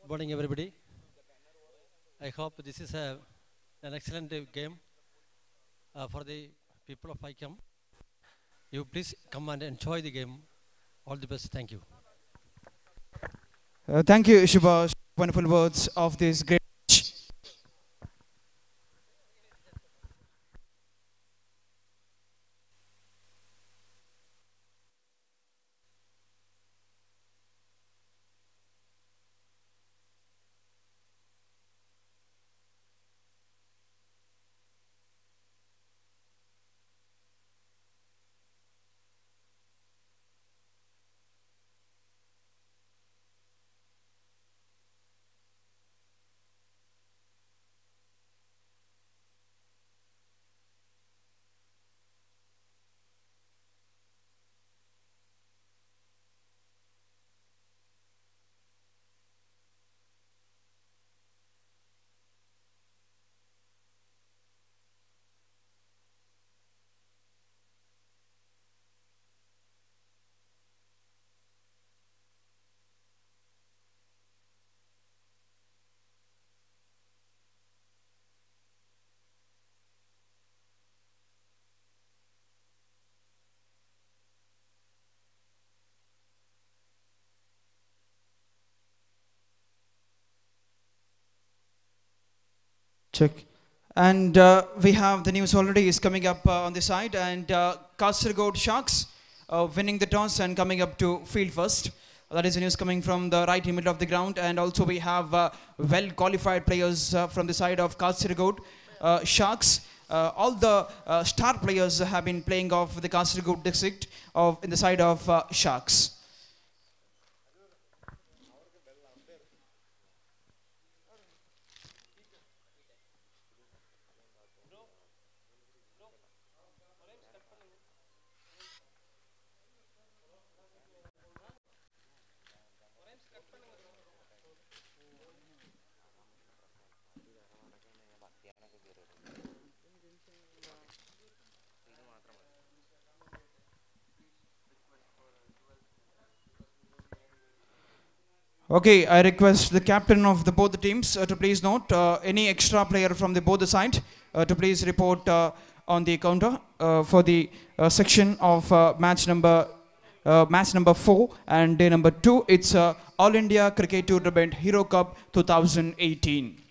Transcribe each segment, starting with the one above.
Good morning, everybody. I hope this is an excellent game for the people of ICAM. You please come and enjoy the game. All the best. Thank you. Thank you, Shubhash. Wonderful words of this great match. Check. And we have the news already is coming up on the side. And Kasargod Sharks winning the toss and coming up to field first. That is the news coming from the right middle of the ground. And also we have well qualified players from the side of Kasargod Sharks. All the star players have been playing off the Kasargod district of in the side of Sharks. Okay, I request the captain of the both the teams to please note any extra player from the both the side to please report on the counter for the section of match number 4 and day number 2. It's All India Cricket Tournament Hero Cup 2018.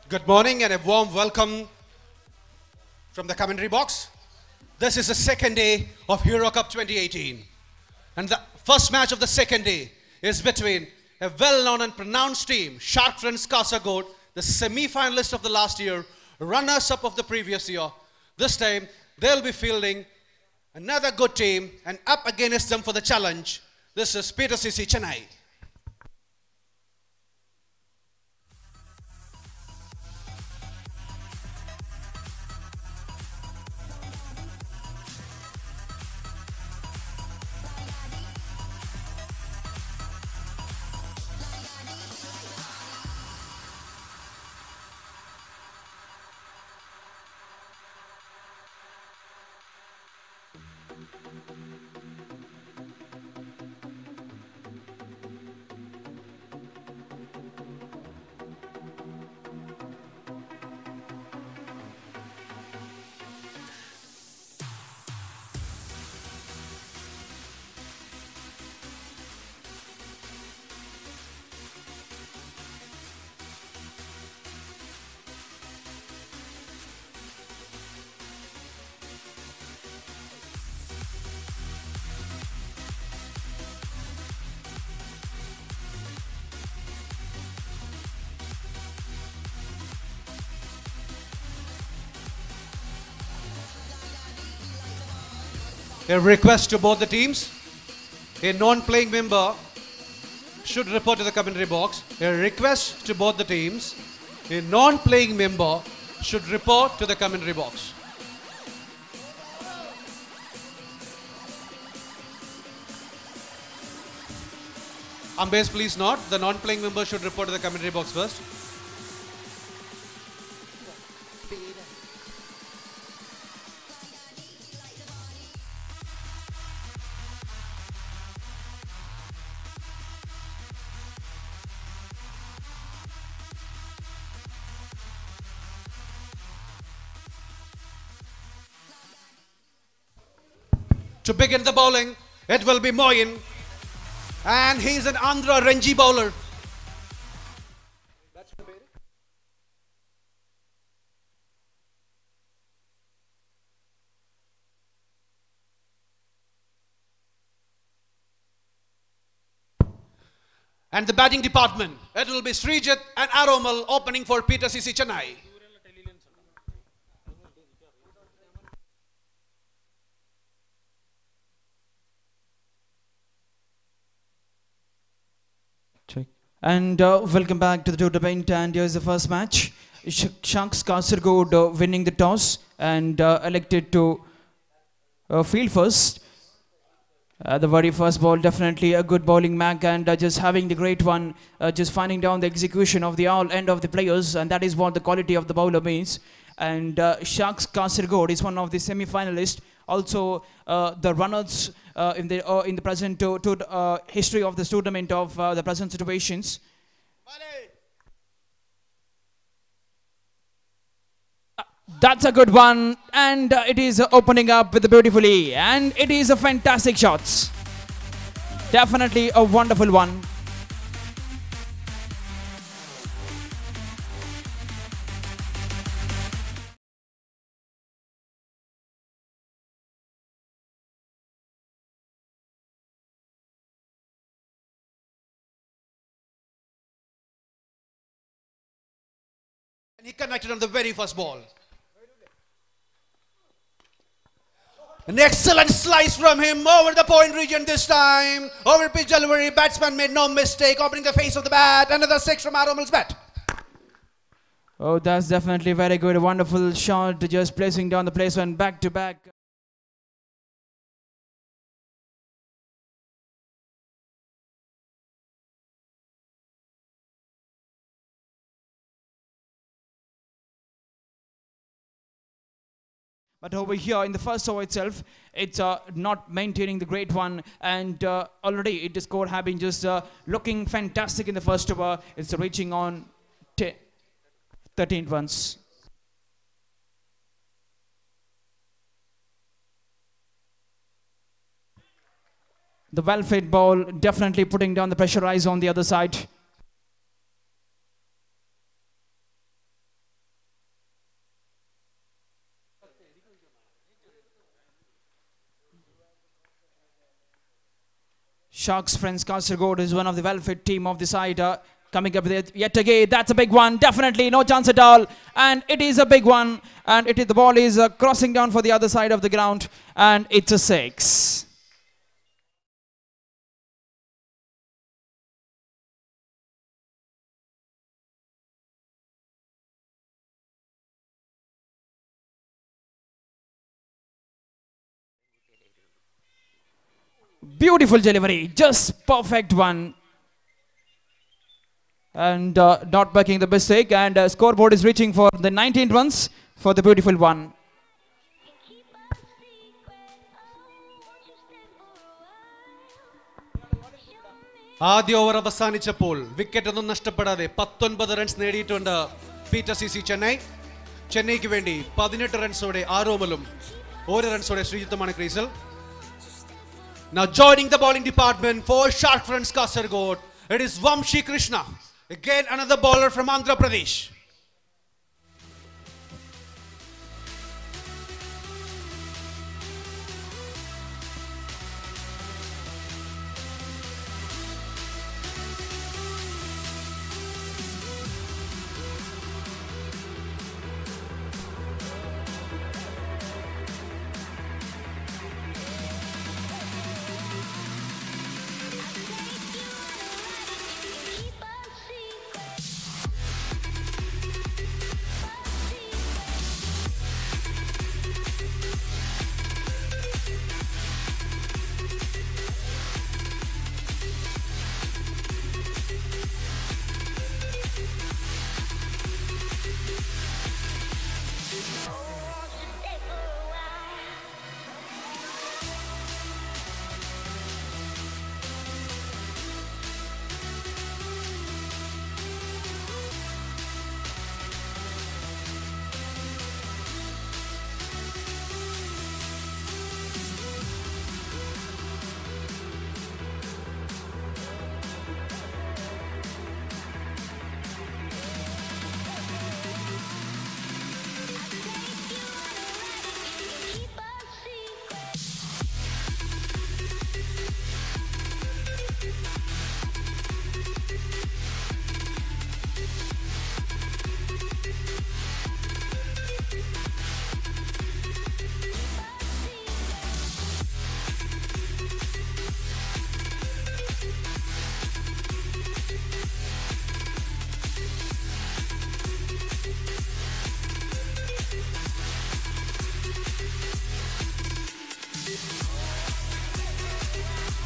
Good morning and a warm welcome from the commentary box. This is the second day of Hero Cup 2018. And the first match of the second day is between a well-known and pronounced team, Shark Friends Kasargod, the semi-finalists of the last year, runners-up of the previous year. This time, they'll be fielding another good team and up against them for the challenge. This is Peter CC Chennai. A request to both the teams. A non-playing member should report to the commentary box. A request to both the teams. A non-playing member should report to the commentary box. Umpires, please not. The non-playing member should report to the commentary box first. To begin the bowling, it will be Moin. And he's an Andhra Ranji bowler. And the batting department, it will be Srijit and Aromal opening for Peter CC Chennai. Check. And welcome back to the tournament. And here's the first match. Sharks Kasargod winning the toss and elected to field first. The very first ball, definitely a good bowling mag, and just having the great one, just finding down the execution of the all end of the players, and that is what the quality of the bowler means. And Sharks Kasargod is one of the semi-finalists. Also, the runners in the present history of this tournament of the present situations. That's a good one, and it is opening up with the beautifully, and it is a fantastic shots. Definitely a wonderful one. And he connected on the very first ball. An excellent slice from him over the point region this time. Over pitch delivery, batsman made no mistake, opening the face of the bat. Another six from Aromal's bat. Oh, that's definitely very good. A wonderful shot, just placing down the placement back to back. But over here in the first over itself, it's not maintaining the great one, and already the score have been just looking fantastic in the first over. It's reaching on 13 runs. The well-fed ball definitely putting down the pressure eyes on the other side. Sharks friends Kasargod is one of the well-fit team of the side. Coming up with it yet again. That's a big one. Definitely no chance at all. And it is a big one. And the ball is crossing down for the other side of the ground. And it's a 6. Beautiful delivery. Just perfect one. And not making the mistake, and scoreboard is reaching for the 19 runs for the beautiful one. ആദ്യ over അവസാനിച്ചപ്പോൾ wicket ഒന്നും നഷ്ടപ്പെടാതെ 19 runs നേടിയിട്ടുണ്ട് Peter C C Chennai. ചെന്നൈക്ക് വേണ്ടി 18 റൺസോടെ ആരോമലും 1 റൺസോടെ ശ്രീജിത്തുമാണ് ക്രീസിൽ. Now joining the bowling department for Shark friends Kasargod, it is Vamshi Krishna. Again another bowler from Andhra Pradesh.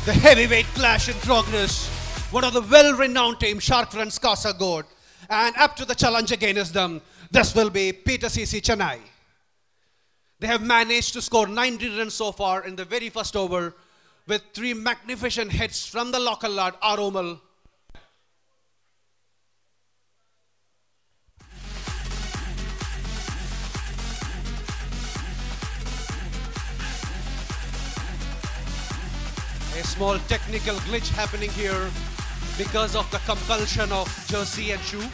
The heavyweight clash in progress. One of the well-renowned team, Shark Friends Kasargod. And up to the challenge against them, this will be Peter CC Chennai. They have managed to score 90 runs so far in the very first over with 3 magnificent hits from the local lad, Aromal. A small technical glitch happening here because of the compulsion of jersey and shoe.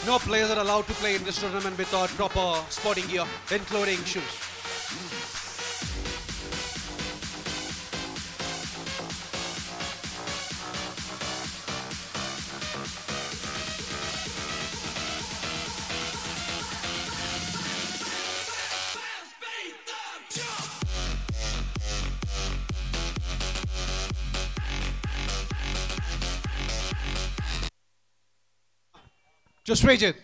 No players are allowed to play in this tournament without proper sporting gear, including shoes. Just rage it.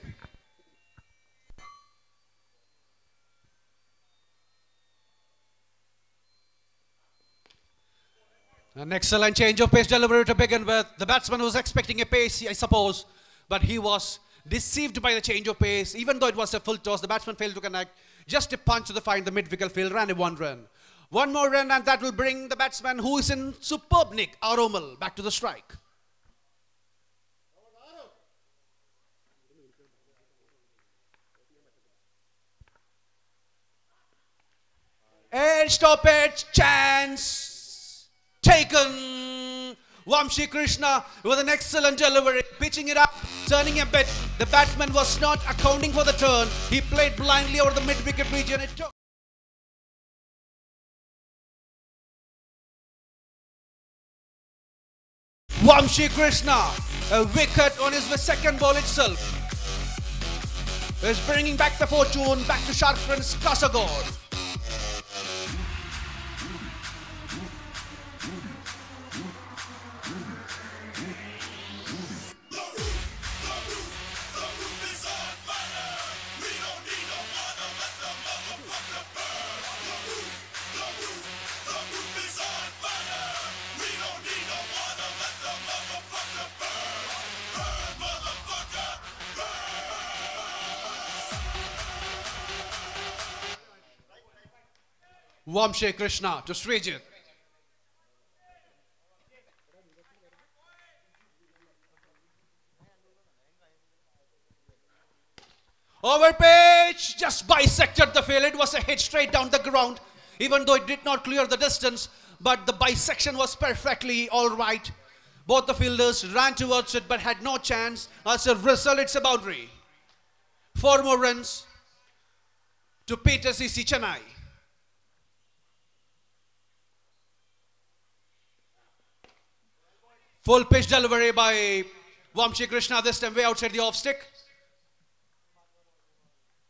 An excellent change of pace delivery to begin with. The batsman was expecting a pace, I suppose, but he was deceived by the change of pace. Even though it was a full toss, the batsman failed to connect. Just a punch to the find the mid-wicket field, ran a 1 run. 1 more run and that will bring the batsman who is in superb nick, Aromal, back to the strike. Edge stoppage, chance taken. Vamshi Krishna with an excellent delivery, pitching it up, turning a bit. The batsman was not accounting for the turn. He played blindly over the mid-wicket region. It took Vamshi Krishna, a wicket on his second ball itself, is bringing back the fortune back to Shark Friends Kasargod. Vamshi Krishna to Srijit. Over pitch, just bisected the field. It was a hit straight down the ground, even though it did not clear the distance. But the bisection was perfectly all right. Both the fielders ran towards it but had no chance. As a result, it's a boundary. 4 more runs to Peter CC Chennai. Full pitch delivery by Vamshi Krishna, this time way outside the off stick.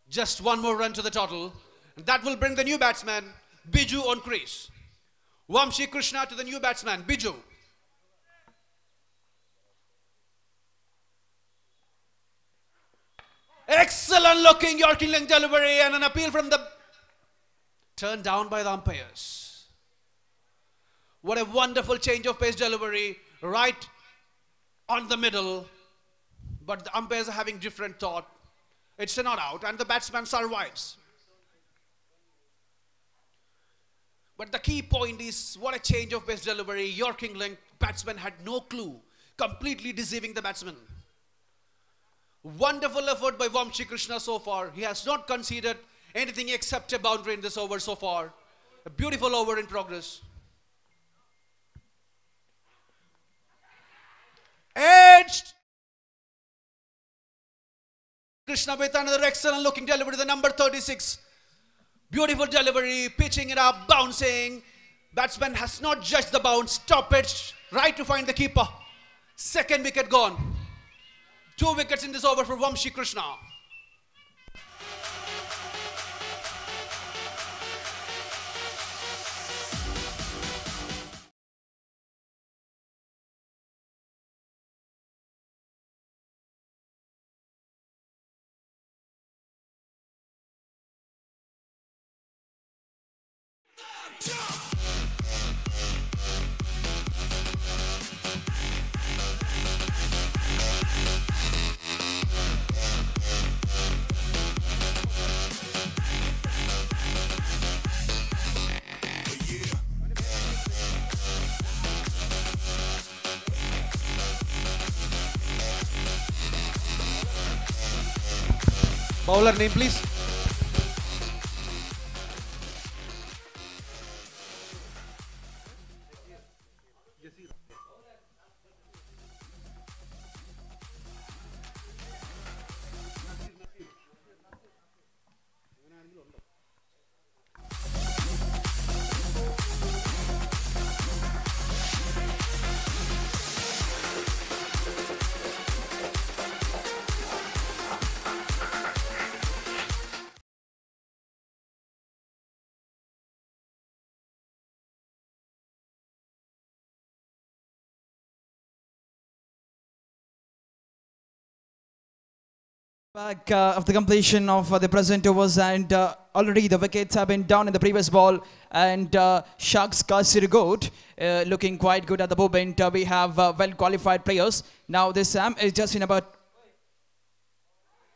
Just 1 more run to the total. And that will bring the new batsman, Biju, on crease. Vamshi Krishna to the new batsman, Biju. Excellent looking Yorker length delivery and an appeal from the... Turned down by the umpires. What a wonderful change of pace delivery. Right on the middle, but the umpires are having different thought. It's a not out and the batsman survives. But the key point is what a change of pace delivery. Yorker length batsman had no clue, completely deceiving the batsman. Wonderful effort by Vamshi Krishna so far. He has not conceded anything except a boundary in this over so far. A beautiful over in progress. Edged. Krishna with another excellent looking delivery, the number 36. Beautiful delivery, pitching it up, bouncing. Batsman has not judged the bounce. Stop it, right to find the keeper. Second wicket gone. 2 wickets in this over for Vamshi Krishna. Bowler name, please. Back of the completion of the present overs, and already the wickets have been down in the previous ball, and Sharks Kasargod looking quite good at the moment. We have well qualified players. Now this Sam is just in about,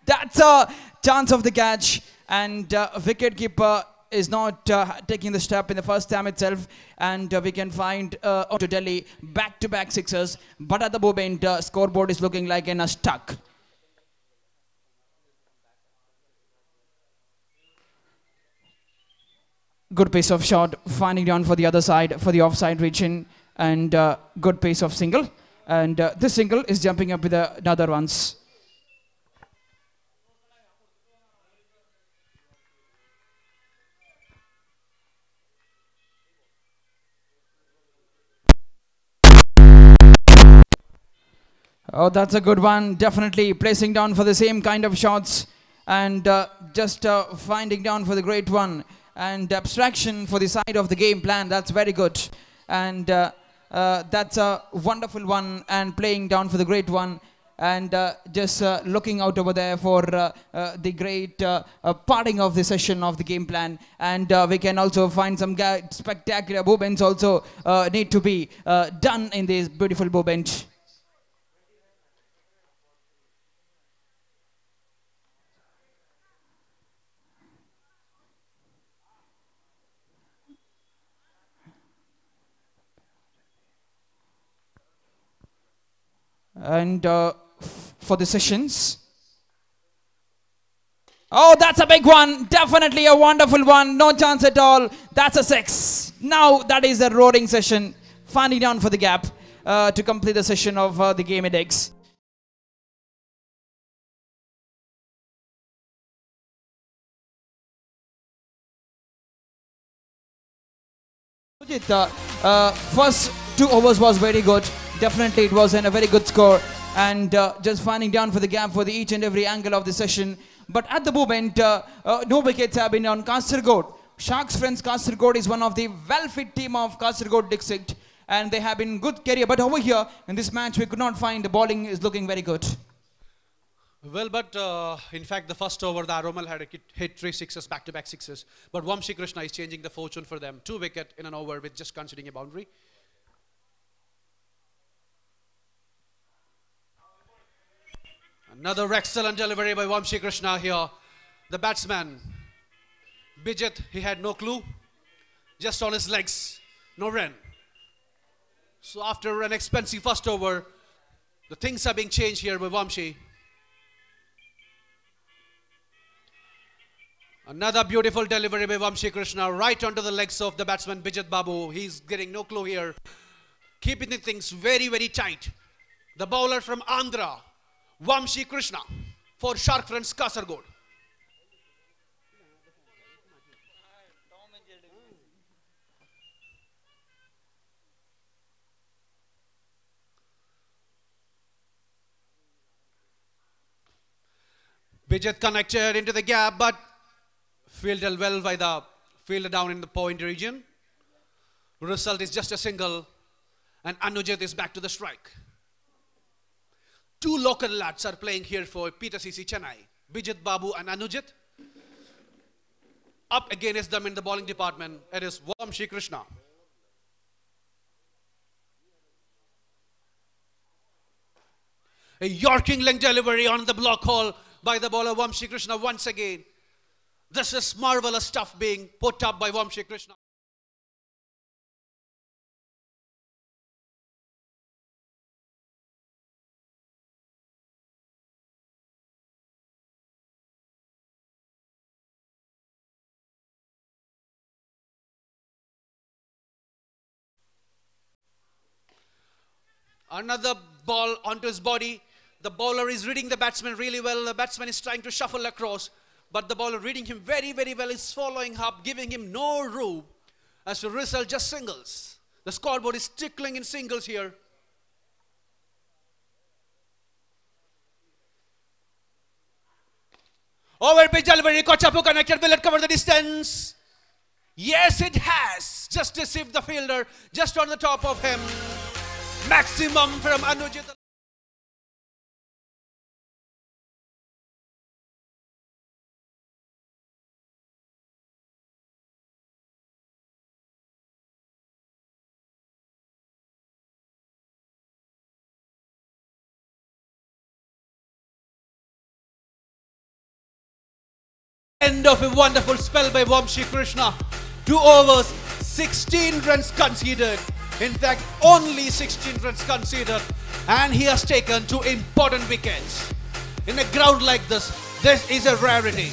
that's a chance of the catch, and wicket keeper is not taking the step in the first time itself, and we can find to Delhi back-to-back sixes, but at the moment scoreboard is looking like in a stuck. Good pace of shot, finding down for the other side, for the offside region, and good pace of single. And this single is jumping up with another runs. Oh, that's a good one. Definitely placing down for the same kind of shots, and just finding down for the great one. And abstraction for the side of the game plan. That's very good. And that's a wonderful one. And playing down for the great one. And just looking out over there for the great parting of the session of the game plan. And we can also find some spectacular movements also need to be done in this beautiful movement. And for the sessions. Oh, that's a big one. Definitely a wonderful one. No chance at all. That's a six. Now that is a roaring session. Finding down for the gap to complete the session of the game index. First 2 overs was very good. Definitely it was in a very good score, and just finding down for the gap for the each and every angle of the session. But at the moment, no wickets have been on Kasargod. Sharks friends Kasargod is one of the well-fit team of Kasargod district, and they have been good career. But over here in this match, we could not find the bowling is looking very good. Well, but in fact, the first over, the Aromal had hit 3 sixes, back-to-back sixes. But Vamshi Krishna is changing the fortune for them. 2 wicket in an over with just considering a boundary. Another excellent delivery by Vamshi Krishna here. The batsman, Bijit, he had no clue. Just on his legs, no run. So after an expensive first over, the things are being changed here by Vamshi. Another beautiful delivery by Vamshi Krishna right onto the legs of the batsman Bijit Babu. He's getting no clue here. Keeping the things very, very tight. The bowler from Andhra, Vamshi Krishna, for Shark friends Kasargod. Bijit connected into the gap, but fielded well by the fielder down in the point region. Result is just a single, and Anujit is back to the strike. 2 local lads are playing here for Peter CC Chennai. Bijit Babu and Anujit. Up against them in the bowling department, it is Vamshi Krishna. A Yorking length delivery on the block hole by the bowler Vamshi Krishna once again. This is marvelous stuff being put up by Vamshi Krishna. Another ball onto his body. The bowler is reading the batsman really well. The batsman is trying to shuffle across. But the bowler reading him very, very well is following up, giving him no room. As a result, just singles. The scoreboard is tickling in singles here. Over pitch delivery, Kochapu connected, will it cover the distance? Yes, it has. Just deceived the fielder, just on the top of him. Maximum from Anujit. End of a wonderful spell by Vamshi Krishna. 2 overs, 16 runs conceded. In fact, only 16 runs conceded. And he has taken 2 important wickets. In a ground like this is a rarity.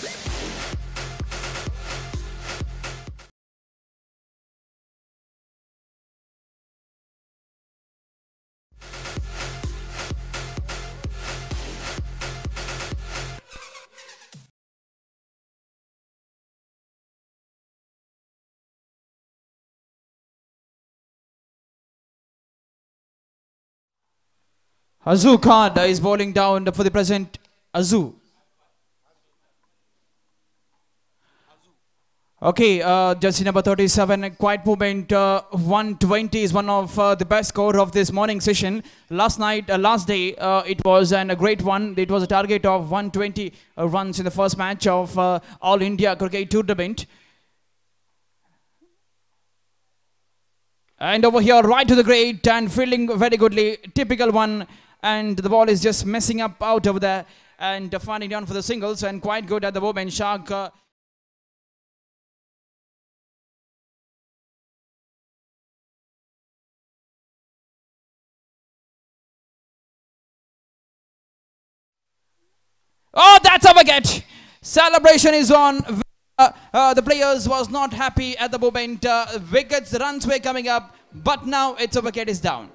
Azu Khan is bowling down for the present. Azu. Okay, jersey number 37, quiet movement. 120 is one of the best score of this morning session. Last day, it was a great one. It was a target of 120 runs in the first match of All India Cricket Tournament. And over here, right to the great and fielding very goodly. Typical one. And the ball is just messing up out over there. And finding down for the singles. And quite good at the moment. Shark. Oh, that's a wicket. Celebration is on. The players was not happy at the moment. Wickets, runs were coming up. But now it's a wicket is down.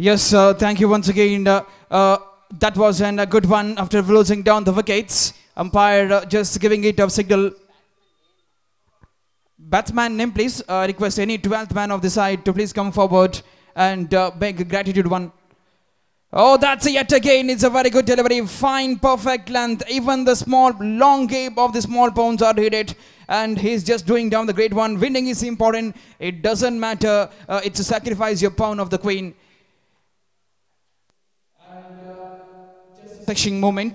Yes, thank you once again. That was a good one after closing down the wickets. Umpire just giving it a signal. Batsman name, please. Request any 12th man of the side to please come forward and make a gratitude one. Oh, that's a yet again. It's a very good delivery. Fine, perfect length. Even the small, long game of the small pounds are hit. And he's just doing down the great one. Winning is important. It doesn't matter. It's a sacrifice your pound of the queen. Section moment.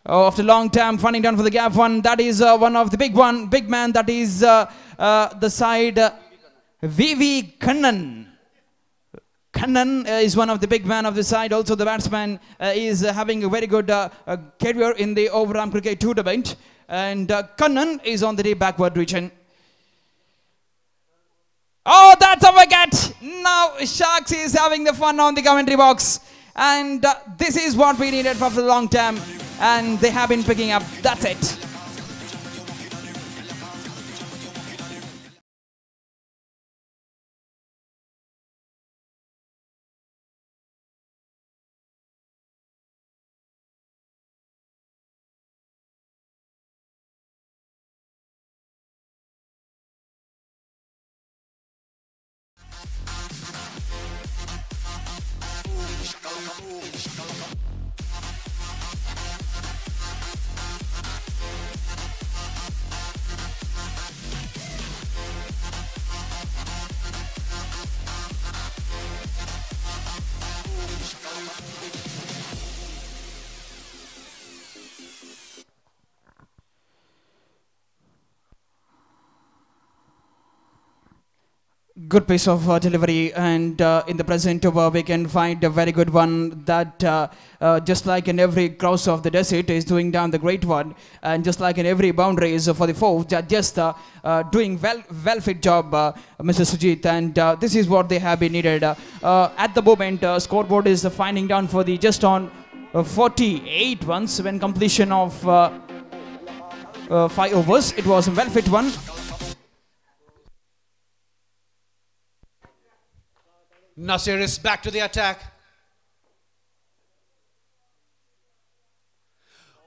Oh, after a long time, finding down for the gap one. That is one of the big man. That is the side VV Kannan. Kannan is one of the big man of the side. Also, the batsman is having a very good career in the overarm cricket tournament. And Kannan is on the backward region. Oh, that's a wicket. Now Sharks is having the fun on the commentary box. And this is what we needed for a long time. And they have been picking up. That's it. good piece of delivery, and in the present over we can find a very good one that just like in every cross of the desert is doing down the great one, and just like in every boundaries for the fourth, just doing well fit job, Mr. Sujit, and this is what they have been needed. At the moment, scoreboard is finding down for the just on 48 runs when completion of 5 overs. It was a well fit one. Nasir is back to the attack.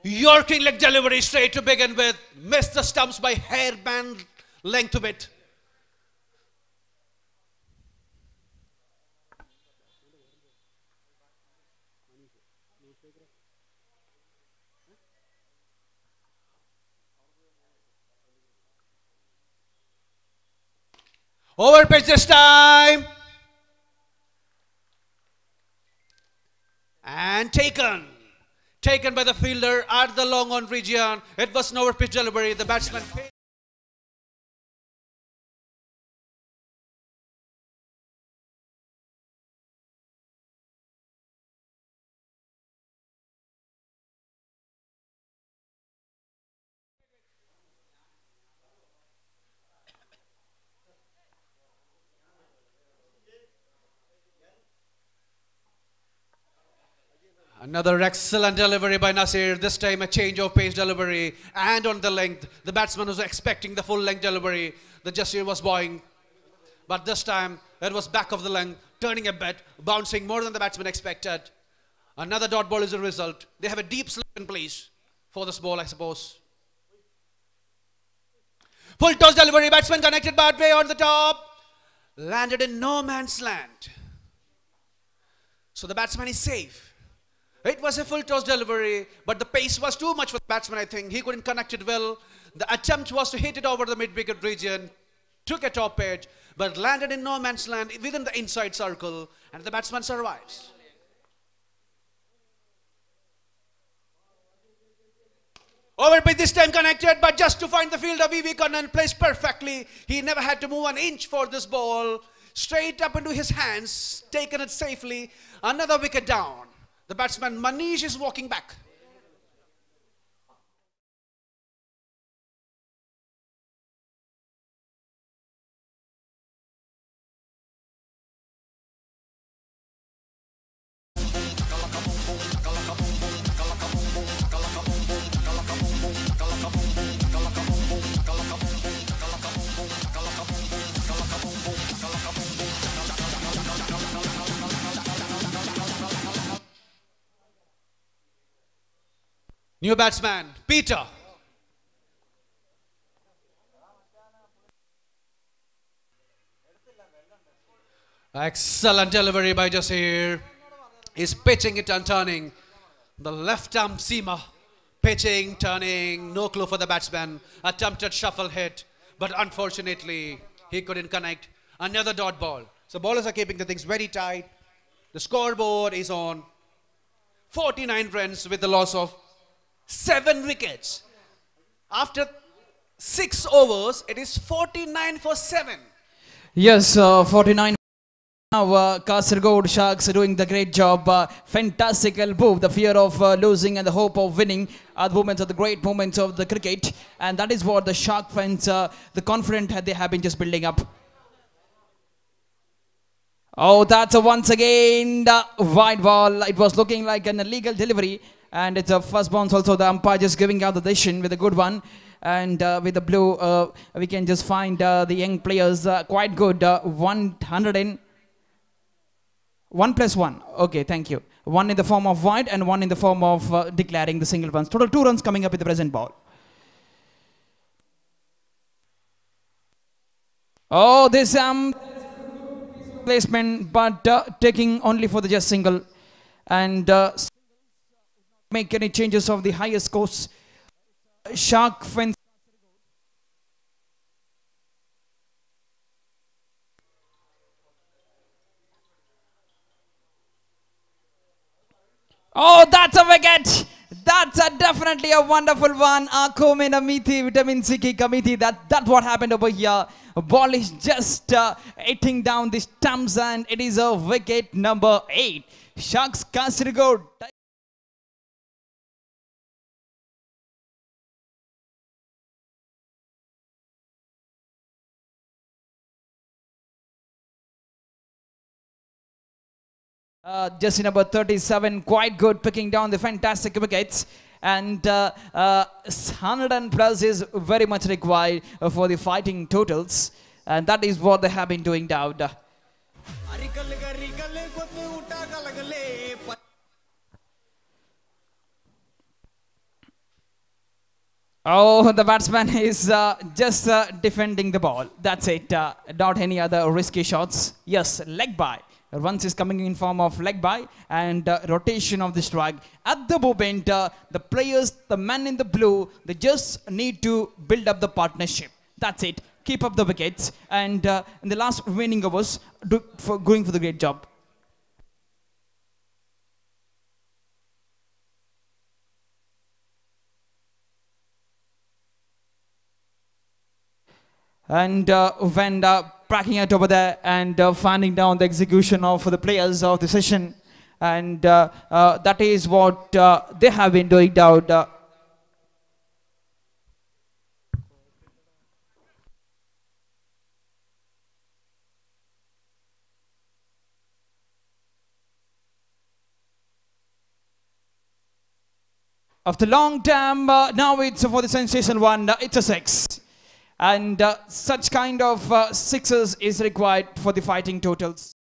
Yorking leg delivery straight to begin with. Missed the stumps by hairband length of it. Over pitch this time. And taken. Taken by the fielder at the long on region. It was an over pitch delivery. The batsman paid. Another excellent delivery by Nasir. This time a change of pace delivery and on the length. The batsman was expecting the full length delivery. The Jasir was bowling. But this time it was back of the length, turning a bit, bouncing more than the batsman expected. Another dot ball is the result. They have a deep slip in place for this ball, I suppose. Full toss delivery. Batsman connected bad way on the top. Landed in no man's land. So the batsman is safe. It was a full toss delivery, but the pace was too much for the batsman, I think. He couldn't connect it well. The attempt was to hit it over the mid-wicket region, took a top edge, but landed in no man's land within the inside circle, and the batsman survives. Over pitch this time connected, but just to find the fielder, V.V. Kannan placed perfectly. He never had to move an inch for this ball. Straight up into his hands, taken it safely. Another wicket down. The batsman Manish is walking back. New batsman, Peter. Excellent delivery by Jasir. He's pitching it and turning. The left arm seamer. Pitching, turning, no clue for the batsman. Attempted shuffle hit, but unfortunately, he couldn't connect. Another dot ball. So bowlers are keeping the things very tight. The scoreboard is on 49 runs with the loss of 7 wickets. After 6 overs, it is 49 for 7. Yes, 49. Now Kasargod Sharks are doing the great job. Fantastical move. The fear of losing and the hope of winning are the moments of the great moments of the cricket. And that is what the Shark fans, the confident they have been just building up. Oh, that's a once again the wide ball. It was looking like an illegal delivery. And it's a first bounce also. The umpire just giving out the decision with a good one. And with the blue, we can just find the young players quite good. 101 plus 1. Okay, thank you. 1 in the form of wide and 1 in the form of declaring the single runs. Total 2 runs coming up with the present ball. Oh, this placement, but taking only for the just single. And make any changes of the highest course. Shark fence. Oh, that's a wicket. That's a definitely a wonderful one. Akome Namiti, Vitamin C ki Kamiti. That's what happened over here. Ball is just hitting down the stumps, and it is a wicket number 8. Sharks Kasargod. Jersey number 37, quite good, picking down the fantastic wickets. And 100 and plus is very much required for the fighting totals. And that is what they have been doing down. Oh, the batsman is just defending the ball. That's it. Not any other risky shots. Yes, leg by. Runs is coming in form of leg by and rotation of the strike. At the moment, the players, the men in the blue, they just need to build up the partnership. That's it. Keep up the wickets. And in the last remaining hours, going for the great job. And when cracking it over there and finding down the execution of the players of the session, and that is what they have been doing down. After long time, now it's for the sensation one. It's a 6. And such kind of 6s is required for the fighting totals.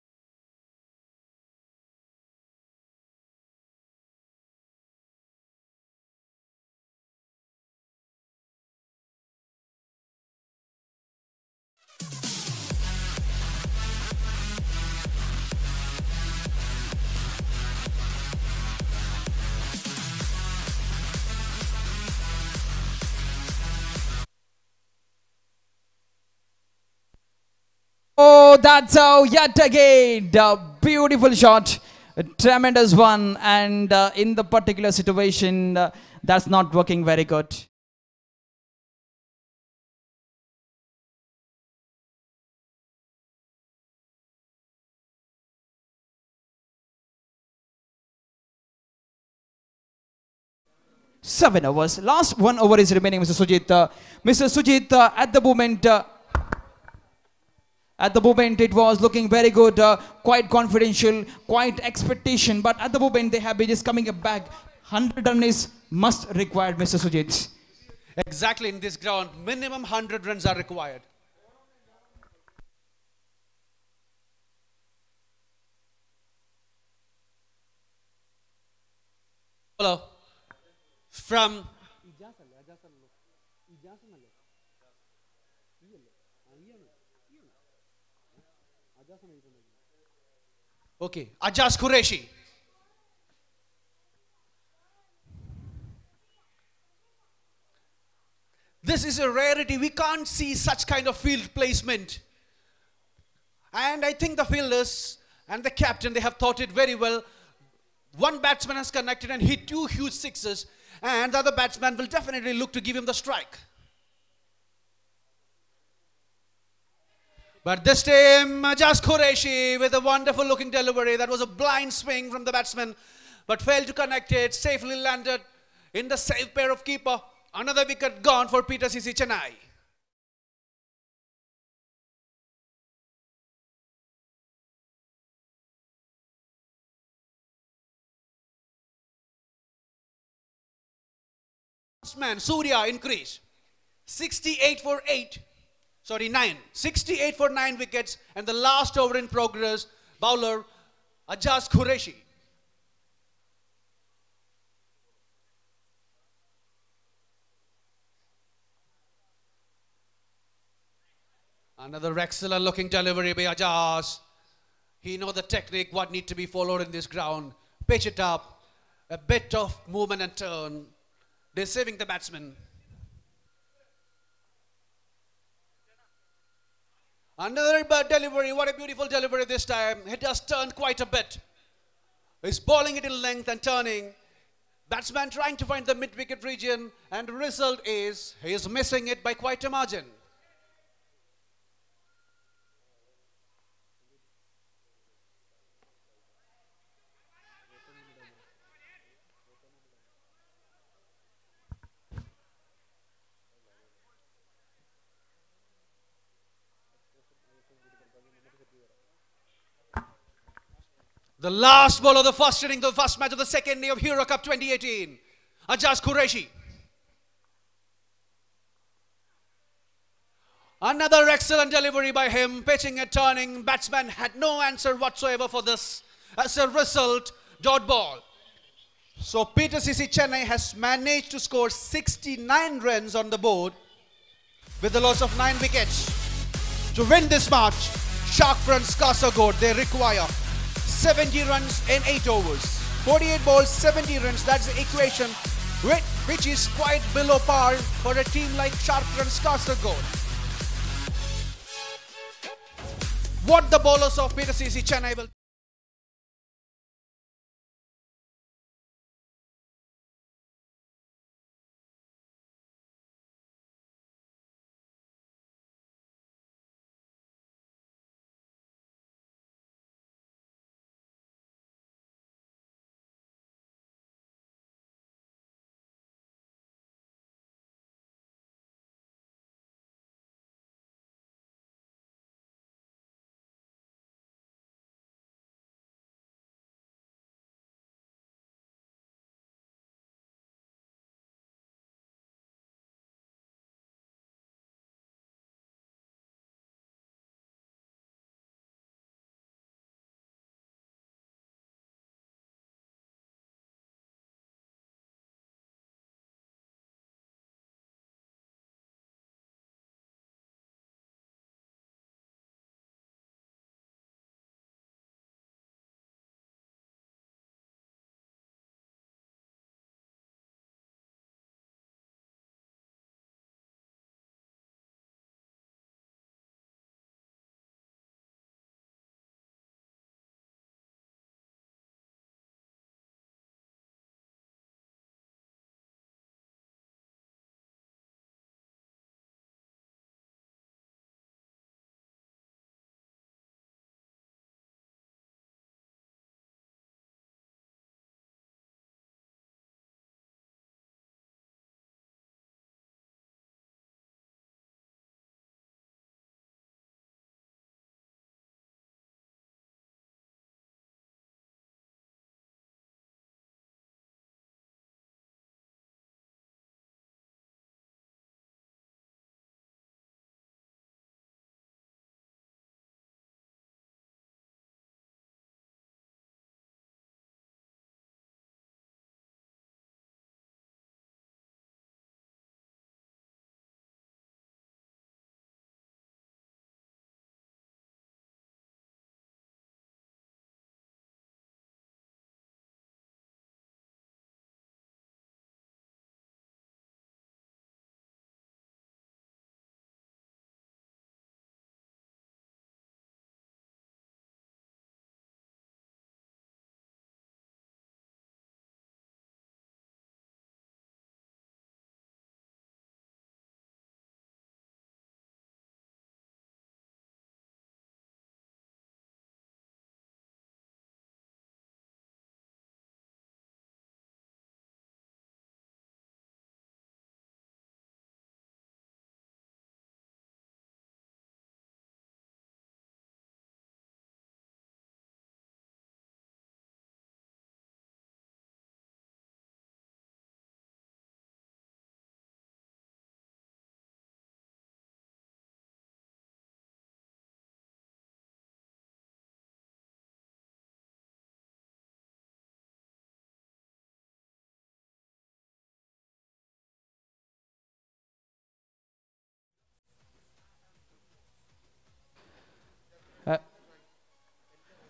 Oh, that's how yet again. Beautiful shot. A tremendous one. And in the particular situation, that's not working very good. Seven overs. Last 1 over is remaining, Mr. Sujit. Mr. Sujit, at the moment, it was looking very good, quite confidential, quite expectation. But at the moment, they have been just coming back. 100 runs is must required, Mr. Sujit. Exactly, in this ground, minimum 100 runs are required. Hello. From okay, Ajaz Qureshi. This is a rarity. We can't see such kind of field placement. And I think the fielders and the captain, they have thought it very well. One batsman has connected and hit 2 huge 6s, and the other batsman will definitely look to give him the strike. But this time, Ajaz Qureshi with a wonderful looking delivery. That was a blind swing from the batsman, but failed to connect it. Safely landed in the safe pair of keeper. Another wicket gone for Peter CC Chennai. Man, Surya increase. 68 for 8. Sorry, 9. 68 for 9 wickets. And the last over in progress, bowler Ajaz Qureshi. Another excellent looking delivery by Ajaz. He knows the technique, what need to be followed in this ground. Pitch it up. A bit of movement and turn. Deceiving the batsman. Another delivery. What a beautiful delivery this time. It has turned quite a bit. He's bowling it in length and turning. Batsman trying to find the mid-wicket region, and the result is he is missing it by quite a margin. The last ball of the first inning, the first match of the second day of Hero Cup 2018. Ajaz Qureshi. Another excellent delivery by him, pitching and turning. Batsman had no answer whatsoever for this. As a result, dot ball. So PTCC Chennai has managed to score 69 runs on the board with the loss of 9 wickets. To win this match, Shark fronts Kasargod, they require 70 runs in 8 overs. 48 balls, 70 runs, that's the equation, which is quite below par for a team like Shark fronts Kasargod. What the bowlers of PTCC Chennai will...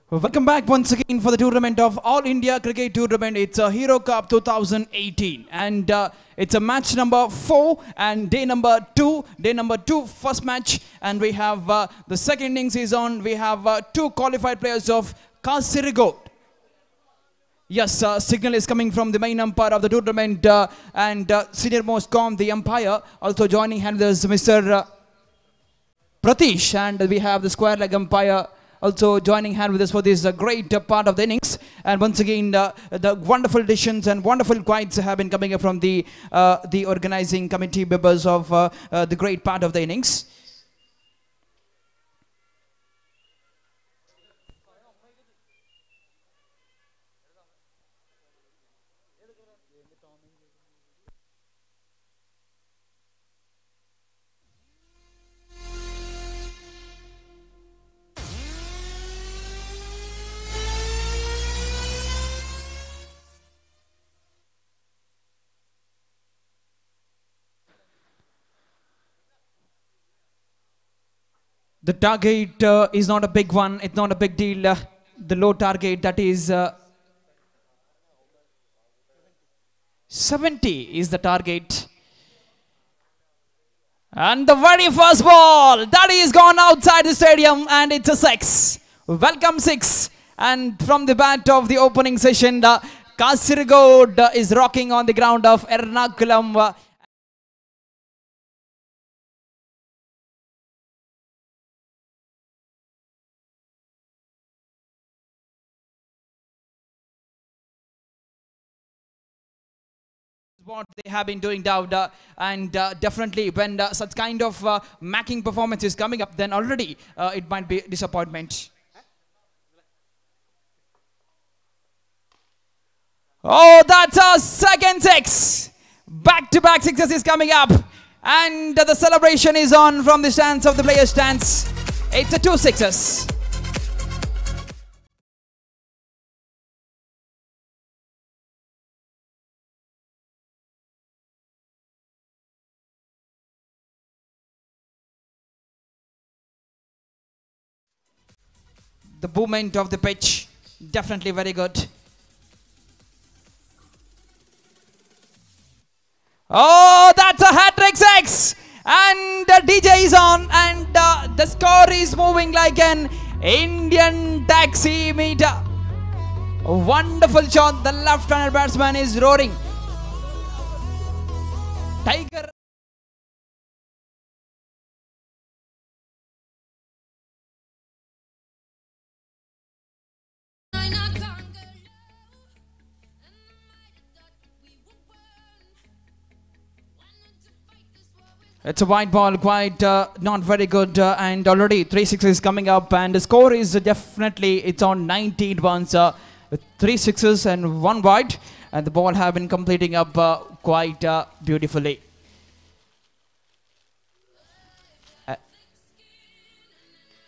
Welcome back once again for the tournament of All India Cricket Tournament. It's a Hero Cup 2018 and it's a match number 4 and day number 2, first match, and we have the second innings is on. We have 2 qualified players of Kasargod. Yes, signal is coming from the main umpire of the tournament and senior most the umpire. Also joining hand is Mr. Pratish, and we have the square leg umpire also joining hand with us for this great part of the innings. And once again, the wonderful decisions and wonderful quiets have been coming up from the organizing committee members of the great part of the innings. The target is not a big one. It's not a big deal. The low target, that is 70 is the target. And the very first ball, that is gone outside the stadium, and it's a 6. Welcome 6. And from the bat of the opening session, Kasargod is rocking on the ground of Ernakulam. What they have been doing now, and definitely when such kind of macking performance is coming up, then already it might be disappointment. Oh, that's a second 6. Back-to-back sixes is coming up, and the celebration is on from the stands of the players' stands. It's a 2 6s. The movement of the pitch, definitely very good. Oh, that's a hat-trick 6! And the DJ is on, and the score is moving like an Indian taxi meter. A wonderful shot. The left-handed batsman is roaring. Tiger. It's a wide ball, quite not very good, and already 3 6s coming up, and the score is definitely, it's on 19 runs, 3 6s and 1 wide, and the ball have been completing up quite beautifully.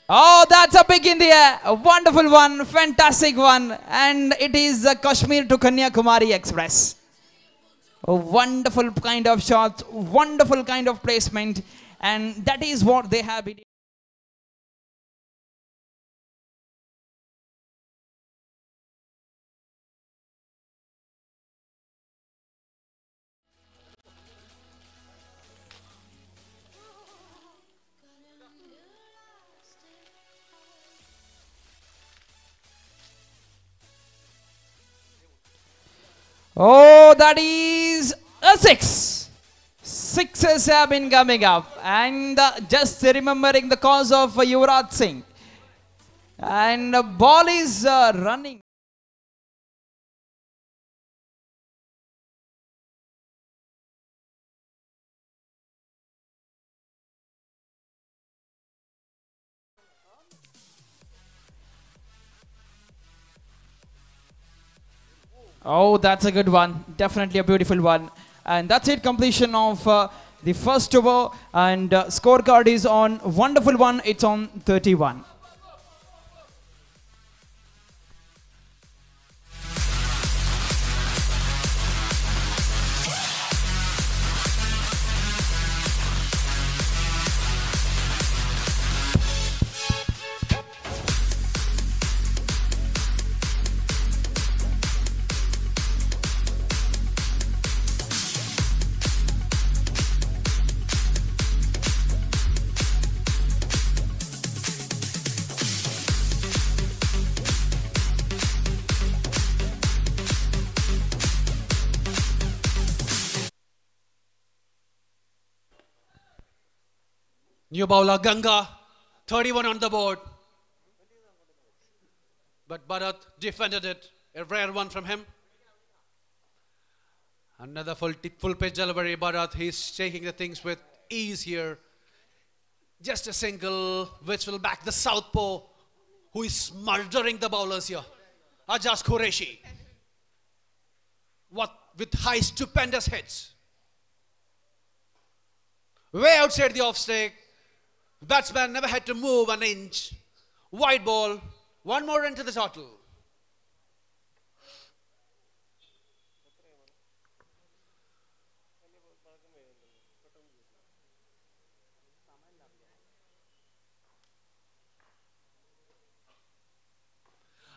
Oh, that's a big in the air, a wonderful one, fantastic one, and it is Kashmir to Kanyakumari Express. A wonderful kind of shot, wonderful kind of placement, and that is what they have been. Oh, that is a 6. 6s have been coming up, and just remembering the cause of Yuvraj Singh, and the ball is running. Oh, that's a good one. Definitely a beautiful one. And that's it, completion of the first over. And scorecard is on wonderful one. It's on 31. New bowler Ganga, 31 on the board. But Bharat defended it. A rare one from him. Another full pitch delivery. Bharat, he's taking the things with ease here. Just a single which will back the southpaw who is murdering the bowlers here. Ajaz Qureshi. What with high stupendous hits. Way outside the off stick. Batsman never had to move an inch. Wide ball. One more into the total.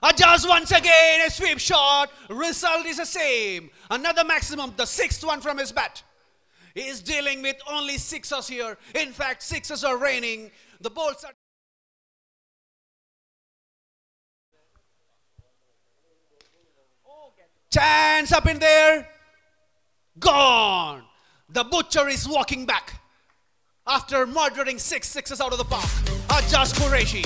Ajaz once again, a sweep shot. Result is the same. Another maximum, the sixth one from his bat. He is dealing with only sixers here. In fact, sixers are raining. The balls are... Chance up in there. Gone. The butcher is walking back after murdering six sixes out of the park. Ajaz Qureshi.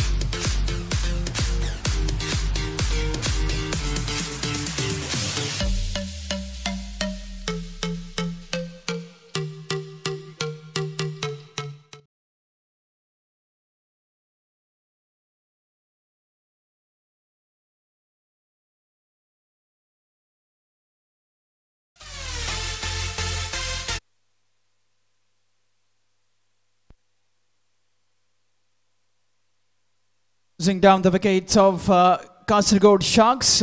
Losing down the wickets of Kasargod Sharks.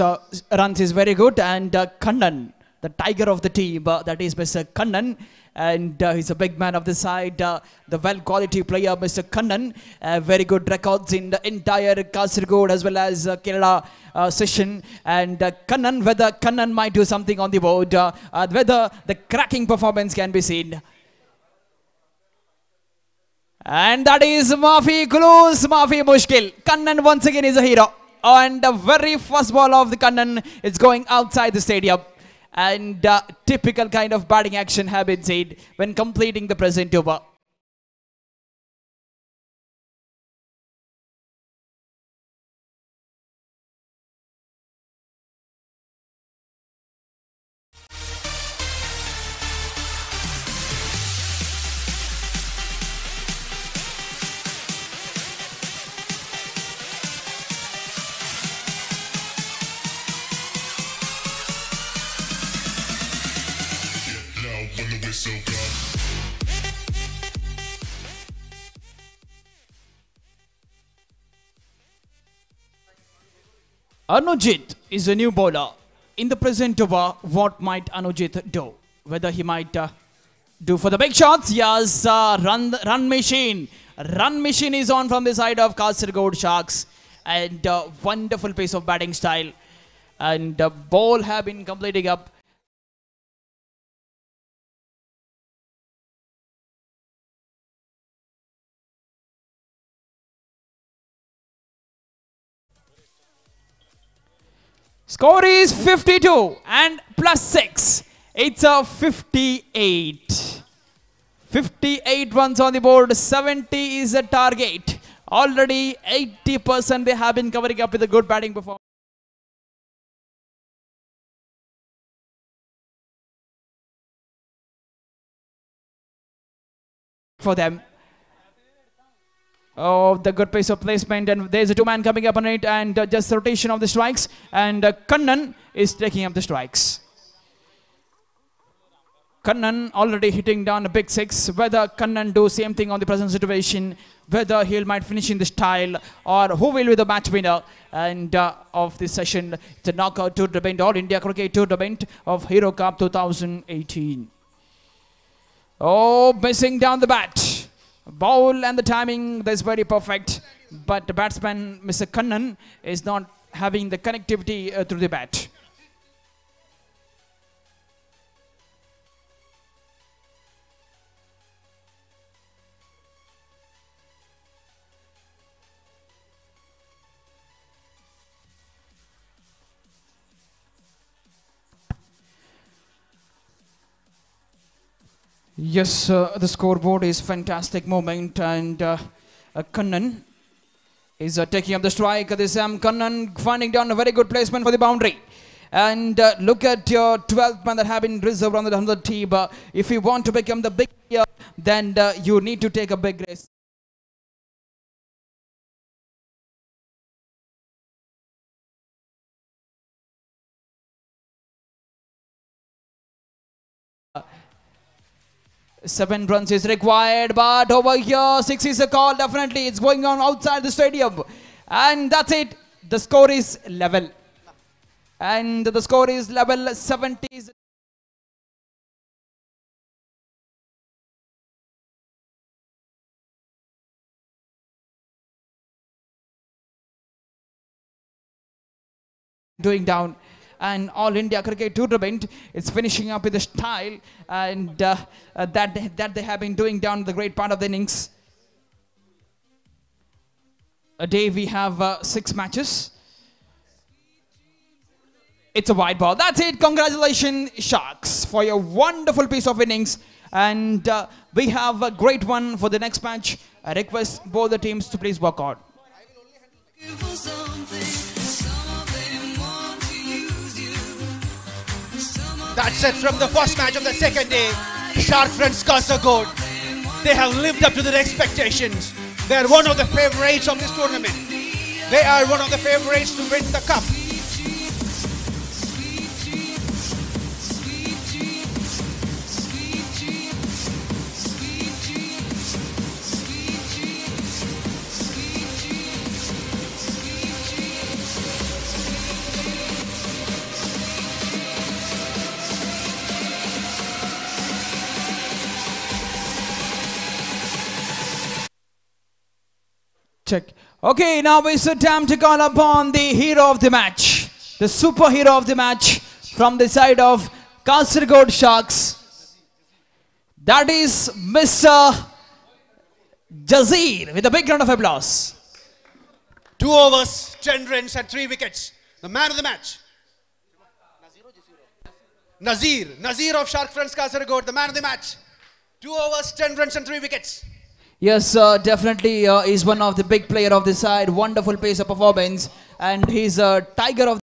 Runs is very good. And Kannan, the tiger of the team, that is Mr. Kannan. And he's a big man of the side. The well-quality player, Mr. Kannan. Very good records in the entire Kasargod as well as Kerala session. And Kannan, whether Kannan might do something on the board, whether the cracking performance can be seen. And that is Mafi Kulus, Mafi Mushkil. Kannan once again is a hero. And the very first ball of the Kannan is going outside the stadium. And typical kind of batting action have been seen when completing the present over. Anujit is a new bowler. In the present over, what might Anujit do? Whether he might do for the big shots? Yes, run machine. Run machine is on from the side of Kasargod Sharks. And wonderful pace of batting style. And ball have been completing up. Score is 52 and plus 6. It's a 58. 58 runs on the board. 70 is the target. Already 80% they have been covering up with a good batting performance for them. Oh, the good pace of placement, and there's a two-man coming up on it, and just the rotation of the strikes, and Kannan is taking up the strikes. Kannan already hitting down a big six. Whether Kannan do same thing on the present situation, whether he might finish in the style, or who will be the match winner and of this session. It's a knockout tournament, All India Cricket Tournament of Hero Cup 2018. Oh, missing down the bat. Ball and the timing is very perfect, but the batsman, Mr. Kannan, is not having the connectivity through the bat. Yes, the scoreboard is fantastic moment, and Kannan is taking up the strike. This Kannan finding down a very good placement for the boundary. And look at your 12th man that have been reserved on the 100 team. If you want to become the big player, then you need to take a big risk. Seven runs is required, but over here 6 is a call. Definitely it's going on outside the stadium, and that's it. The score is level, and the score is level. 70 is doing down, and All India Cricket Tournament is finishing up with a style, and that they have been doing down the great part of the innings. A day we have 6 matches. It's a wide ball. That's it. Congratulations, Sharks, for your wonderful piece of innings. And we have a great one for the next match. I request both the teams to please work on. That's it from the first match of the second day. Shark friends Kasargod. They have lived up to their expectations. They are one of the favorites of this tournament. They are one of the favorites to win the cup. Check. Okay, now it's the time to call upon the hero of the match, the superhero of the match from the side of Kasargod Sharks. That is Mr. Jazir with a big round of applause. 2 overs, 10 runs and 3 wickets. The man of the match. Nazir of Shark friends Kasargod, the man of the match. 2 overs, 10 runs and 3 wickets. Yes, definitely he's one of the big player of the side. Wonderful pace of performance, and he's a tiger of